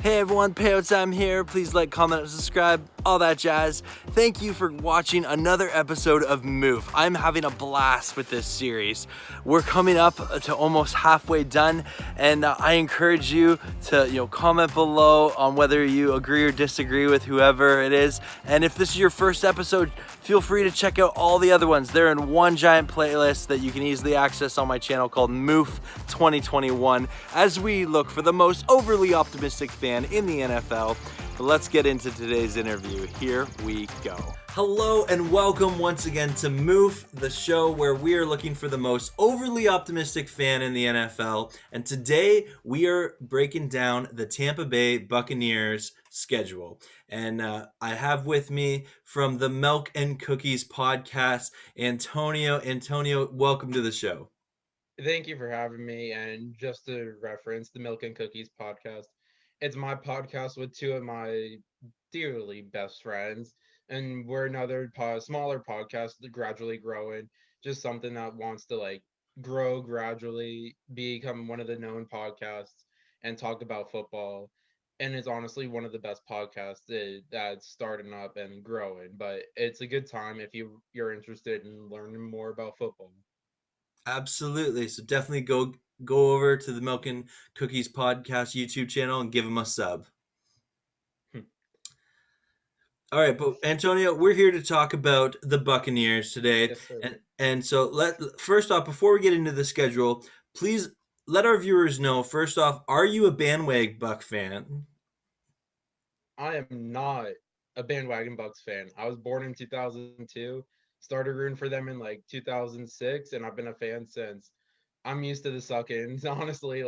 Hey everyone, Payouts time here. Please like, comment, and subscribe, all that jazz. Thank you for watching another episode of MOOF. I'm having a blast with this series. We're coming up to almost halfway done, and I encourage you to comment below on whether you agree or disagree with whoever it is. And if this is your first episode, feel free to check out all the other ones. They're in one giant playlist that you can easily access on my channel called MOOF 2021 as we look for the most overly optimistic fan in the NFL. But let's get into today's interview. Here we go. Hello and welcome once again to MOOF, the show where we are looking for the most overly optimistic fan in the NFL. And today we are breaking down the Tampa Bay Buccaneers schedule. And I have with me from the Milk and Cookies podcast, Antonio. Antonio, welcome to the show. Thank you for having me. And just to reference the Milk and Cookies podcast, it's my podcast with two of my dearly best friends. And we're another smaller podcast gradually growing, just something that wants to grow gradually, become one of the known podcasts and talk about football. And it's honestly one of the best podcasts that's starting up and growing. But it's a good time if you're interested in learning more about football. Absolutely. So definitely go over to the Milk and Cookies podcast YouTube channel and give them a sub. All right, but Antonio, we're here to talk about the Buccaneers today. Yes, sir. And so first off, before we get into the schedule, please let our viewers know, first off, are you a bandwagon Buck fan? I am not a bandwagon Bucks fan. I was born in 2002, started rooting for them in 2006, and I've been a fan since. I'm used to the suck-ins, honestly.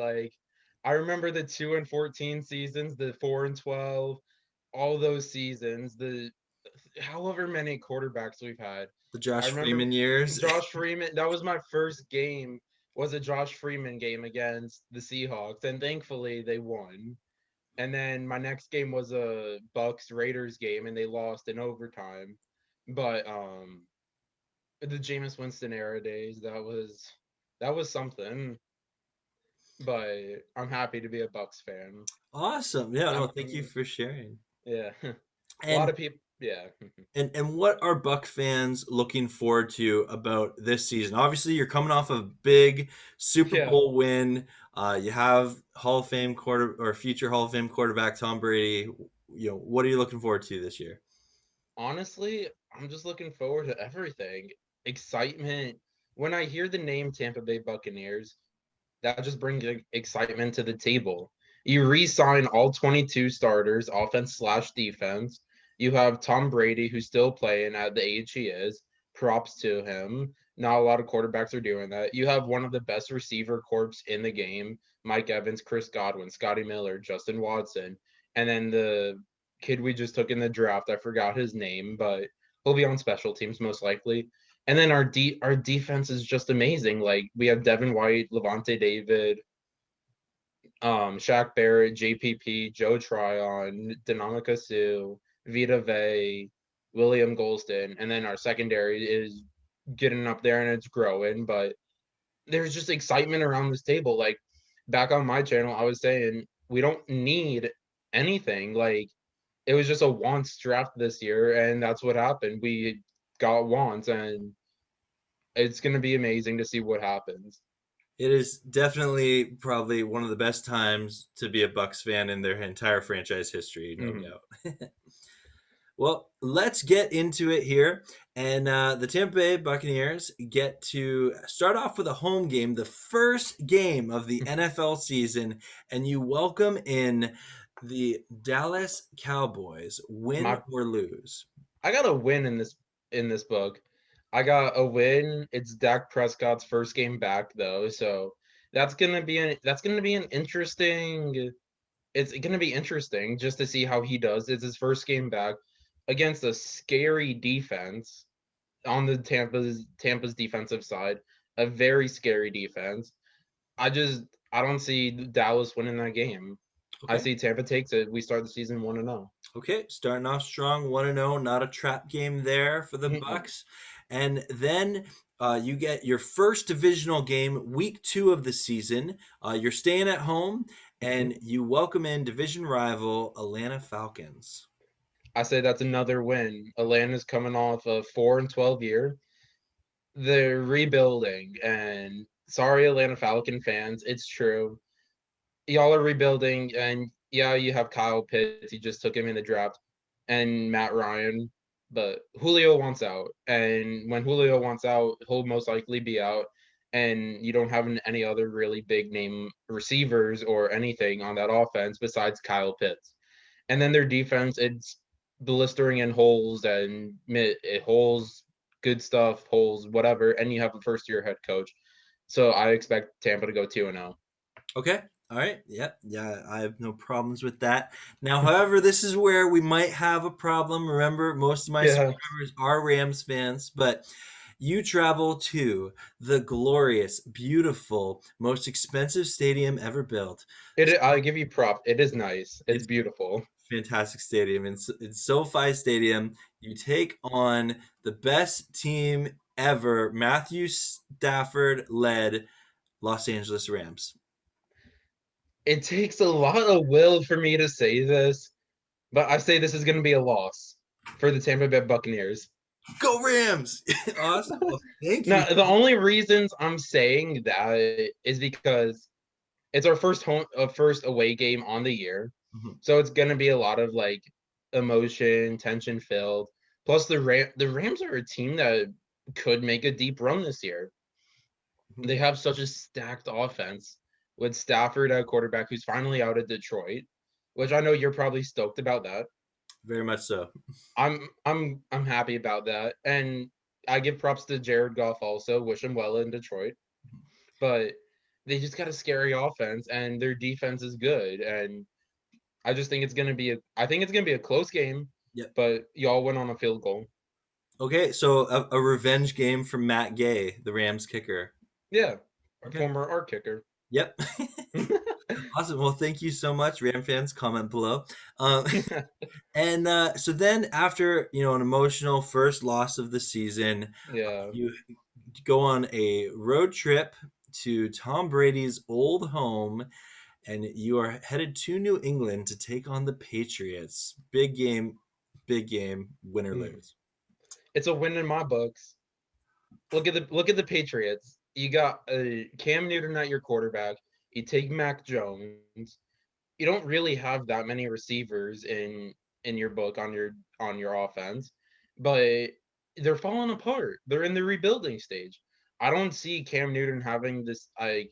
I remember the 2-14 seasons, the 4-12, all those seasons, the however many quarterbacks we've had. The I Josh remember Freeman years? Josh Freeman. That was my first game. Was a Josh Freeman game against the Seahawks, and thankfully they won. And then my next game was a Bucs Raiders game, and they lost in overtime. But the Jameis Winston era days, that was something. But I'm happy to be a Bucs fan. Awesome. Yeah, no, thank you I'm, for sharing. yeah, a lot And of people. Yeah, and what are Buck fans looking forward to about this season? Obviously, you're coming off a big Super yeah. Bowl win. You have Hall of Fame future Hall of Fame quarterback Tom Brady. What are you looking forward to this year? Honestly, I'm just looking forward to everything. Excitement. When I hear the name Tampa Bay Buccaneers, that just brings excitement to the table. You re-sign all 22 starters, offense/defense. You have Tom Brady, who's still playing at the age he is. Props to him. Not a lot of quarterbacks are doing that. You have one of the best receiver corps in the game: Mike Evans, Chris Godwin, Scotty Miller, Justin Watson, and then the kid we just took in the draft. I forgot his name, but he'll be on special teams most likely. And then our defense is just amazing. Like we have Devin White, Levante David, Shaq Barrett, JPP, Joe Tryon, Dinamika Sue, Vita Vey, William Golston, and then our secondary is getting up there and it's growing. But there's just excitement around this table. Like back on my channel, I was saying we don't need anything. Like it was just a wants draft this year, and that's what happened. We got wants, and it's going to be amazing to see what happens. It is definitely probably one of the best times to be a Bucks fan in their entire franchise history, no Mm-hmm. doubt. Well, let's get into it here. And the Tampa Bay Buccaneers get to start off with a home game, the first game of the NFL season, and you welcome in the Dallas Cowboys, win My or lose. I got a win in this book. I got a win. It's Dak Prescott's first game back though, so that's gonna be an interesting. It's gonna be interesting just to see how he does. It's his first game back against a scary defense on the Tampa's defensive side, a very scary defense. I just I don't see Dallas winning that game. I Okay. see Tampa takes it. We start the season 1-0. Okay, starting off strong, 1-0, not a trap game there for the Bucks. And then you get your first divisional game, week 2 of the season. You're staying at home, Mhm. and you welcome in division rival Atlanta Falcons. I say that's another win. Atlanta's coming off a 4-12 year. They're rebuilding, and sorry, Atlanta Falcon fans, it's true. Y'all are rebuilding, and yeah, you have Kyle Pitts. You just took him in the draft, and Matt Ryan. But Julio wants out, and when Julio wants out, he'll most likely be out. And you don't have any other really big name receivers or anything on that offense besides Kyle Pitts. And then their defense, it's blistering in holes and holes, good stuff, holes, whatever. And you have a first year head coach. So I expect Tampa to go 2-0. Okay. All right. Yep. Yeah, I have no problems with that. Now, however, this is where we might have a problem. Remember, most of my Yeah. subscribers are Rams fans, but you travel to the glorious, beautiful, most expensive stadium ever built. I give you props. It is nice. It's It's beautiful. fantastic stadium. It's SoFi Stadium. You take on the best team ever, Matthew Stafford led Los Angeles Rams. It takes a lot of will for me to say this, but I say this is going to be a loss for the Tampa Bay Buccaneers. Go Rams! Awesome. Well, thank you. Now, the only reasons I'm saying that is because it's our first away game on the year, Mhm. so it's going to be a lot of like emotion, tension filled. Plus, the Rams are a team that could make a deep run this year. Mhm. They have such a stacked offense with Stafford at quarterback, who's finally out of Detroit, which I know you're probably stoked about that. Very much so. I'm happy about that, and I give props to Jared Goff also. Wish him well in Detroit, but they just got a scary offense, and their defense is good, and I just think it's gonna be a close game, Yep. but y'all win on a field goal. Okay, so a revenge game from Matt Gay, the Rams kicker. Yeah, our Okay. former art kicker. Yep. Awesome. Well, thank you so much, Ram fans. Comment below. Um, and so then, after an emotional first loss of the season, Yeah. you go on a road trip to Tom Brady's old home, and you are headed to New England to take on the Patriots. Big game, win or Mm. lose. It's a win in my books. Look at the Patriots. You got Cam Newton at your quarterback. You take Mac Jones. You don't really have that many receivers in your book on your offense, but they're falling apart. They're in the rebuilding stage. I don't see Cam Newton having this. I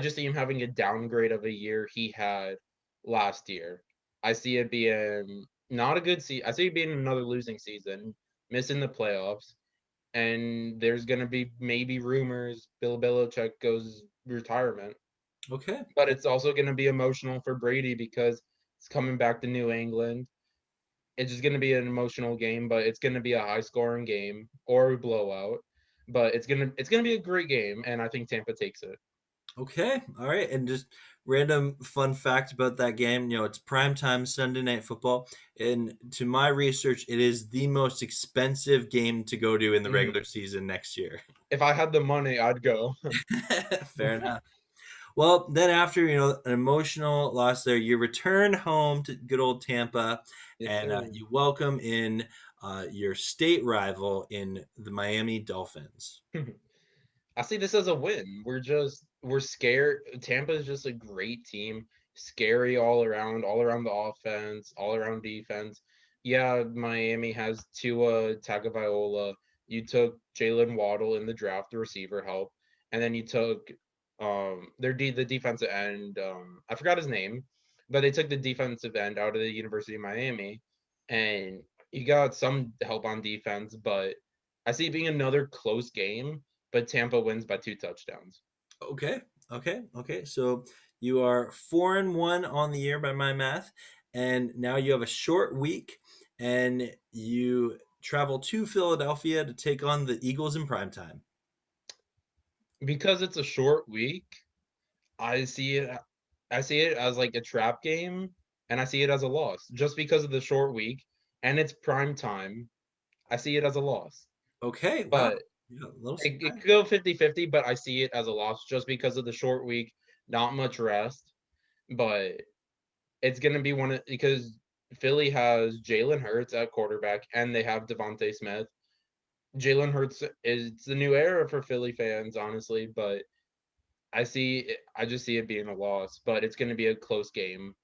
just see him having a downgrade of a year he had last year. I see it being not a good season. I see it being another losing season, missing the playoffs, and there's gonna be maybe rumors Bill Belichick goes retirement, Okay. but it's also gonna be emotional for Brady because it's coming back to New England. It's just gonna be an emotional game, but it's gonna be a high scoring game or a blowout. But it's gonna be a great game, and I think Tampa takes it. Okay. All right. And just random fun fact about that game, it's primetime Sunday night football. And to my research, it is the most expensive game to go to in the Mhm. regular season next year. If I had the money, I'd go. Fair enough. Well, then after, an emotional loss there, you return home to good old Tampa, Yes, and sir. you welcome in your state rival in the Miami Dolphins. I see this as a win. We're scared. Tampa is just a great team, scary all around the offense, all around defense. Yeah, Miami has Tua Tagovailoa. You took Jalen Waddle in the draft, the receiver help, and then you took the defensive end. I forgot his name, but they took the defensive end out of the University of Miami, and you got some help on defense. But I see it being another close game, but Tampa wins by 2 touchdowns. Okay, okay. So you are 4-1 on the year by my math, and now you have a short week, and you travel to Philadelphia to take on the Eagles in prime time. Because it's a short week, I see it I see it as like a trap game, and I see it as a loss. Just because of the short week and it's prime time, I see it as a loss. Okay, wow. But Yeah, a little it surprised. could go 50-50, but I see it as a loss just because of the short week, not much rest. but it's going to be because Philly has Jalen Hurts at quarterback and they have Devontae Smith. Jalen Hurts is the new era for Philly fans, honestly, but I just see it being a loss, but it's going to be a close game.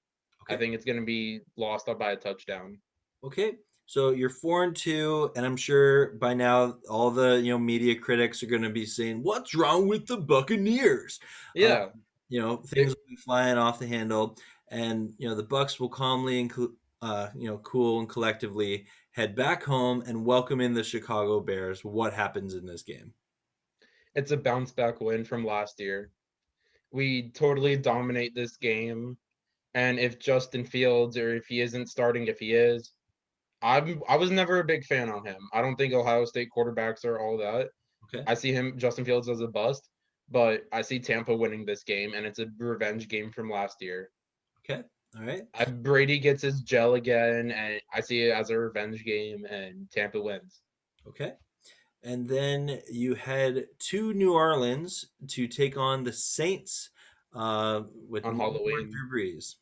I Okay. think it's going to be lost up by a touchdown. Okay. So you're 4-2, and I'm sure by now all the media critics are going to be saying, "What's wrong with the Buccaneers?" Uh, Yeah, things will be flying off the handle, and the Bucs will calmly and cool and collectively head back home and welcome in the Chicago Bears. What happens in this game? it's a bounce back win from last year. We totally dominate this game, and if Justin Fields, or if he isn't starting, if he is, I was never a big fan on him. I don't think Ohio State quarterbacks are all that. Okay. I see Justin Fields, as a bust, but I see Tampa winning this game, and it's a revenge game from last year. Okay. All right. Brady gets his gel again, and I see it as a revenge game, and Tampa wins Okay. And then you head to New Orleans to take on the Saints with on no more Halloween. Drew Brees.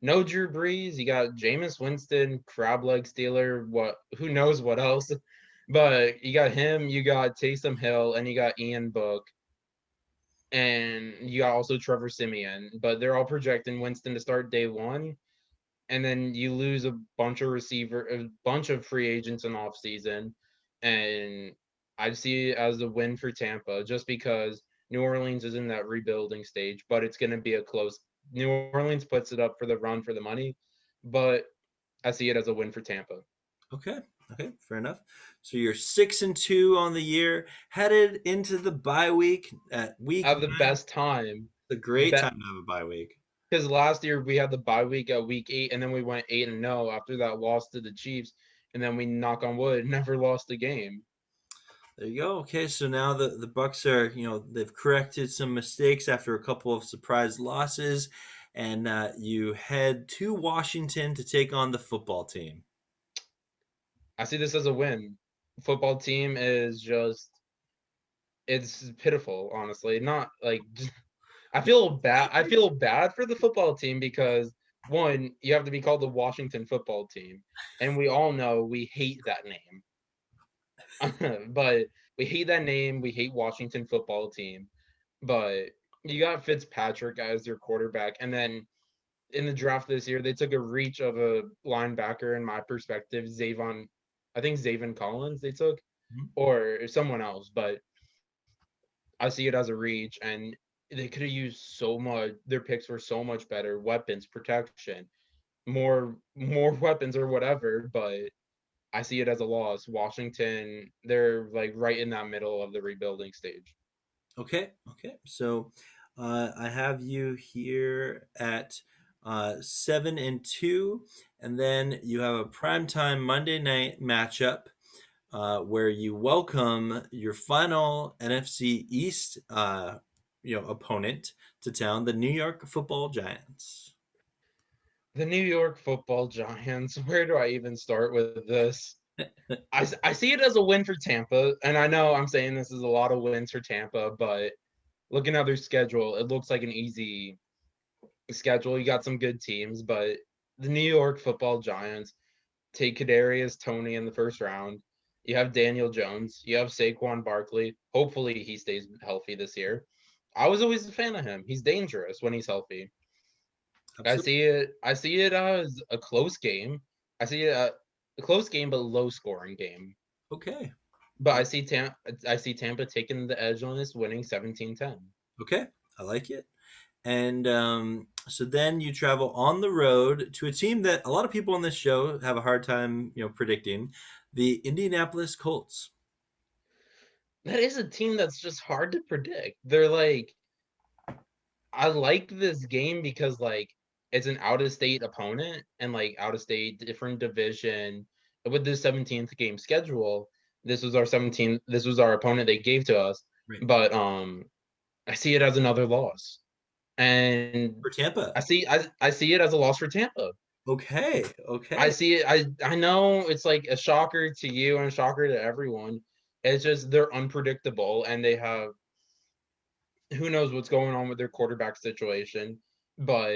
No Drew Brees. You got Jameis Winston, crab leg Steeler. What? Who knows what else? But you got him. You got Taysom Hill, and you got Ian Book, and you got also Trevor Simeon. But they're all projecting Winston to start day one, and then you lose a bunch of free agents in off season, and I see it as a win for Tampa just because New Orleans is in that rebuilding stage, but it's going to be a close. New Orleans puts it up for the run for the money, but I see it as a win for Tampa. Okay. Okay. Fair enough. So you're 6-2 on the year, headed into the bye week at week Have the 9. best time, It's a great bet time to have a bye week. because last year we had the bye week at week 8, and then we went 8-0 after that loss to the Chiefs, and then we, knock on wood, never lost a game. There you go. Okay, so now the Bucs are, they've corrected some mistakes after a couple of surprise losses, and you head to Washington to take on the football team. I see this as a win. Football team is just it's pitiful, honestly. Not like I feel bad. I feel bad for the football team because one, you have to be called the Washington football team, and we all know we hate that name. But we hate that name. We hate Washington football team. But you got Fitzpatrick as your quarterback, and then in the draft this year, they took a reach of a linebacker. In my perspective, I think Zavon Collins they took, Mhm. or someone else, but I see it as a reach, and they could have used so much. Their picks were so much better, weapons, protection, more weapons or whatever. But I see it as a loss. Washington, they're like right in that middle of the rebuilding stage. Okay, okay. So I have you here at 7-2, and then you have a primetime Monday night matchup where you welcome your final NFC East opponent to town, the New York Football Giants. The New York Football Giants. Where do I even start with this? I see it as a win for Tampa, and I know I'm saying this is a lot of wins for Tampa, but looking at their schedule, it looks like an easy schedule. You got some good teams, but the New York Football Giants take Kadarius Toney in the first round. You have Daniel Jones. You have Saquon Barkley. Hopefully, he stays healthy this year. I was always a fan of him. He's dangerous when he's healthy. Absolutely. I see it as a close game. I see it a close game, but low scoring game. Okay. But I see Tampa taking the edge on this, winning 17-10. Okay. I like it. And so then you travel on the road to a team that a lot of people on this show have a hard time, predicting, the Indianapolis Colts. That is a team that's just hard to predict. They're like I like this game because like it's an out of state opponent and like out of state different division with this 17th game schedule. This was our opponent they gave to us. Right. But I see it as another loss. And For Tampa. I see it as a loss for Tampa. Okay. I Okay. see it I know it's like a shocker to you and a shocker to everyone. It's just they're unpredictable and they have who knows what's going on with their quarterback situation. but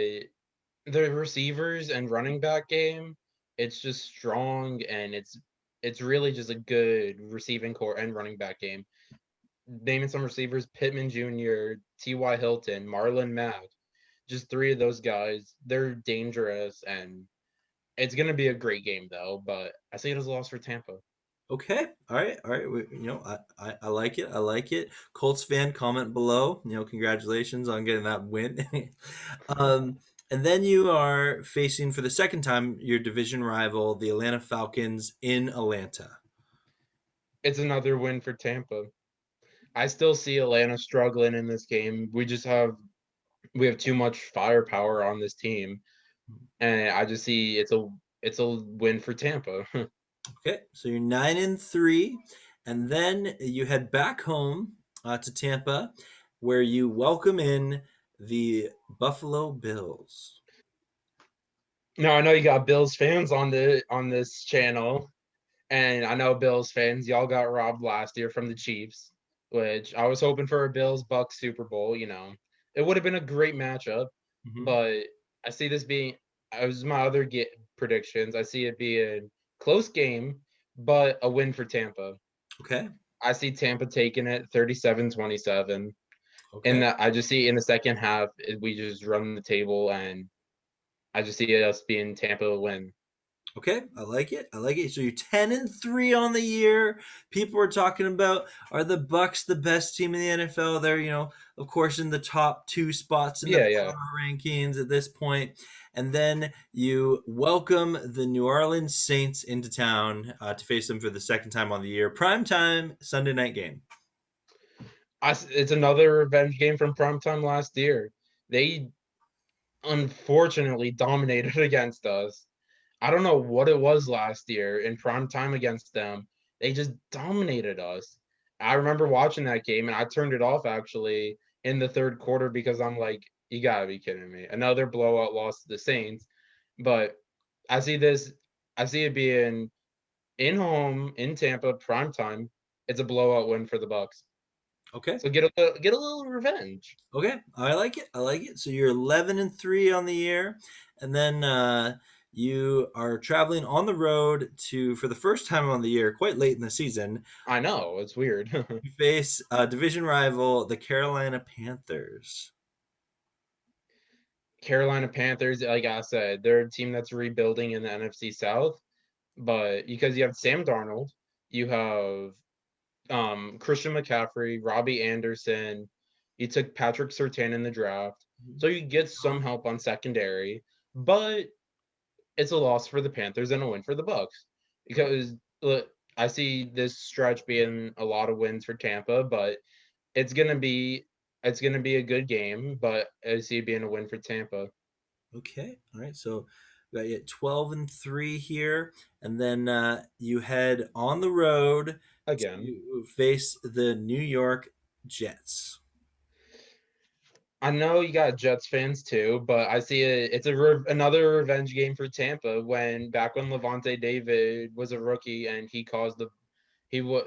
the receivers and running back game, it's just strong, and it's really just a good receiving core and running back game. Naming some receivers: Pittman Jr., T.Y. Hilton, Marlon Mack, just three of those guys. They're dangerous, and it's gonna be a great game though. But I see it as a loss for Tampa. Okay. All right. All right. I like it. I like it. Colts fan, comment below. Congratulations on getting that win. um, and then you are facing for the second time your division rival, the Atlanta Falcons in Atlanta. It's another win for Tampa. I still see Atlanta struggling in this game. We have too much firepower on this team, and I just see it's a win for Tampa. Okay. So you're 9-3, and then you head back home to Tampa, where you welcome in the Buffalo Bills. Now I know you got Bills fans on this channel, and I know Bills fans, y'all got robbed last year from the Chiefs, which I was hoping for a Bills Bucs Super Bowl. It would have been a great matchup, Hmm. but I see this being. I was my other predictions. I see it being close game, but a win for Tampa. Okay. I see Tampa taking it 37-27. Okay. And I just see in the second half, we just run the table, and I just see us being Tampa win. Okay, I like it. I like it. So you're 10-3 on the year. People are talking about, are the Bucs the best team in the NFL? They're, of course, in the top two spots in the Yeah, yeah. power rankings at this point. And then you welcome the New Orleans Saints into town to face them for the second time on the year. Prime time Sunday night game. It's another revenge game from primetime last year. They unfortunately dominated against us. I don't know what it was last year in prime time against them. They just dominated us. I remember watching that game, and I turned it off actually in the third quarter because I'm like, you gotta be kidding me. Another blowout loss to the Saints. But I see this, I see it being in home in Tampa, prime time. It's a blowout win for the Bucs. Okay. So get a little revenge. Okay, I like it. I like it. So you're 11-3 on the year, and then you are traveling on the road to, for the first time on the year, quite late in the season. I know, it's weird. You face division rival, the Carolina Panthers. Carolina Panthers, like I said, they're a team that's rebuilding in the NFC South, but because you have Sam Darnold, you have Christian McCaffrey, Robbie Anderson, you took Patrick Surtain in the draft, so you get some help on secondary, but it's a loss for the Panthers and a win for the Bucs because look, I see this stretch being a lot of wins for Tampa, but it's gonna be it's gonna be a good game, but I see it being a win for Tampa Okay, all right. So we got you at 12-3 here, and then you head on the road again. to face the New York Jets. I know you got Jets fans too, but I see another revenge game for Tampa when Levante David was a rookie and he caused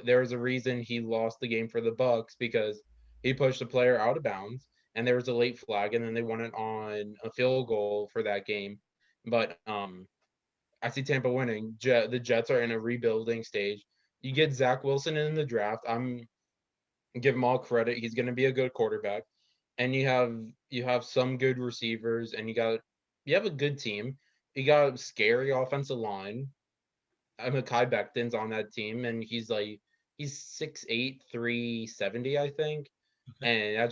there was a reason he lost the game for the Bucs because he pushed a player out of bounds and there was a late flag and then they won it on a field goal for that game. But I see Tampa winning. The Jets are in a rebuilding stage. You get Zach Wilson in the draft. I'm give him all credit. He's going to be a good quarterback, and you have some good receivers, and you have a good team. You got a scary offensive line. Mekhi Becton's on that team, and he's 6'8", 370, I think, Okay. and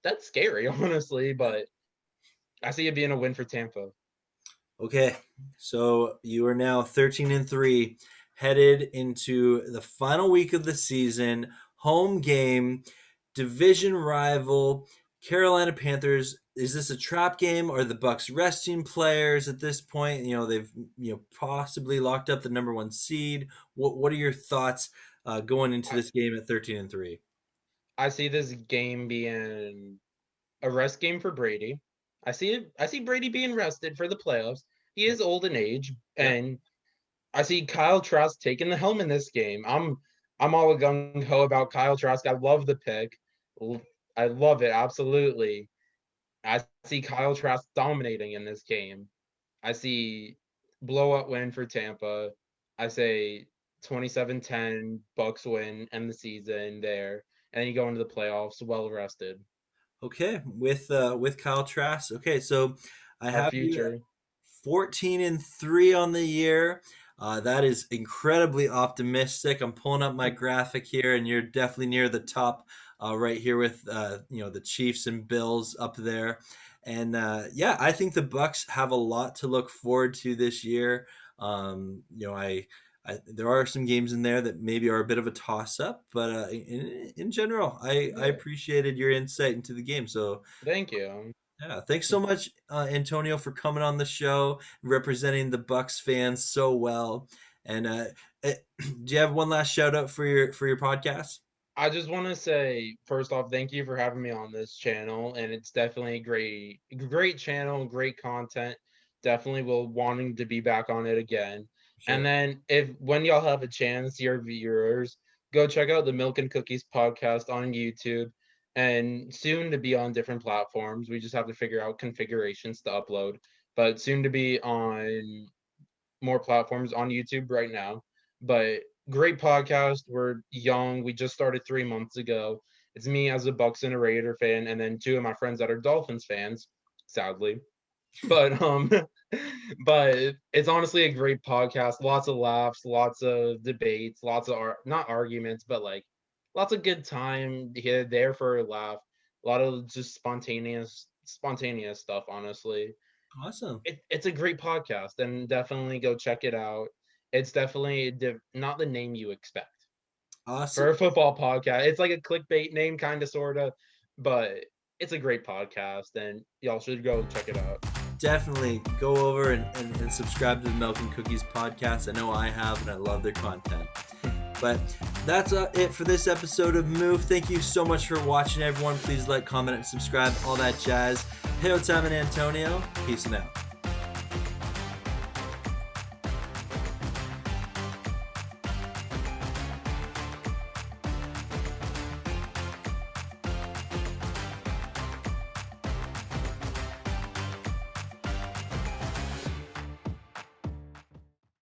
that's scary, honestly. But I see it being a win for Tampa. Okay, so you are now 13-3, headed into the final week of the season. Home game, division rival, Carolina Panthers. Is this a trap game? Are the Bucs resting players at this point? They've possibly locked up the number one seed. What are your thoughts going into I, this game at 13-3? I see this game being a rest game for Brady. I see Brady being rested for the playoffs. He Yeah, is old in age, yeah. and I see Kyle Trask taking the helm in this game. I'm all gung ho about Kyle Trask. I love the pick. I love it absolutely. I see Kyle Trask dominating in this game. I see blowout win for Tampa. I say 27-10 Bucs win, end the season there, and then you go into the playoffs well rested. Okay, with Kyle Trask. Okay, so I Our have you future. 14-3 on the year. That is incredibly optimistic. I'm pulling up my graphic here, and you're definitely near the top, right here with the Chiefs and Bills up there. And yeah, I think the Bucs have a lot to look forward to this year. There are some games in there that maybe are a bit of a toss up, but in general, I Yeah. appreciated your insight into the game. So Thank you. yeah, thanks so much, Antonio, for coming on the show, representing the Bucs fans so well. And do you have one last shout out for your podcast? I just want to say, first off, thank you for having me on this channel, and it's definitely a great channel, great content. Definitely will wanting to be back on it again. And Sure. then if when y'all have a chance, your viewers, go check out the Milk and Cookies podcast on YouTube, and soon to be on different platforms. We just have to figure out configurations to upload, but soon to be on more platforms on YouTube right now. But great podcast. We're young. We just started 3 months ago. It's me as a Bucks and a Raider fan, and then two of my friends that are Dolphins fans, sadly. But but it's honestly a great podcast. Lots of laughs, lots of debates, lots of not arguments, but like lots of good time here there for a laugh. A lot of just spontaneous stuff, honestly. Awesome. It's a great podcast, and definitely go check it out. It's definitely not the name you expect for Awesome. a football podcast. It's like a clickbait name, kind of, sort of, but it's a great podcast, and y'all should go check it out. Definitely go over and subscribe to the Milk and Cookies podcast. I know I have, and I love their content. But that's it for this episode of MOOF. Thank you so much for watching, everyone. Please like, comment, and subscribe, all that jazz. Hey, what's up, Antonio? Peace and out.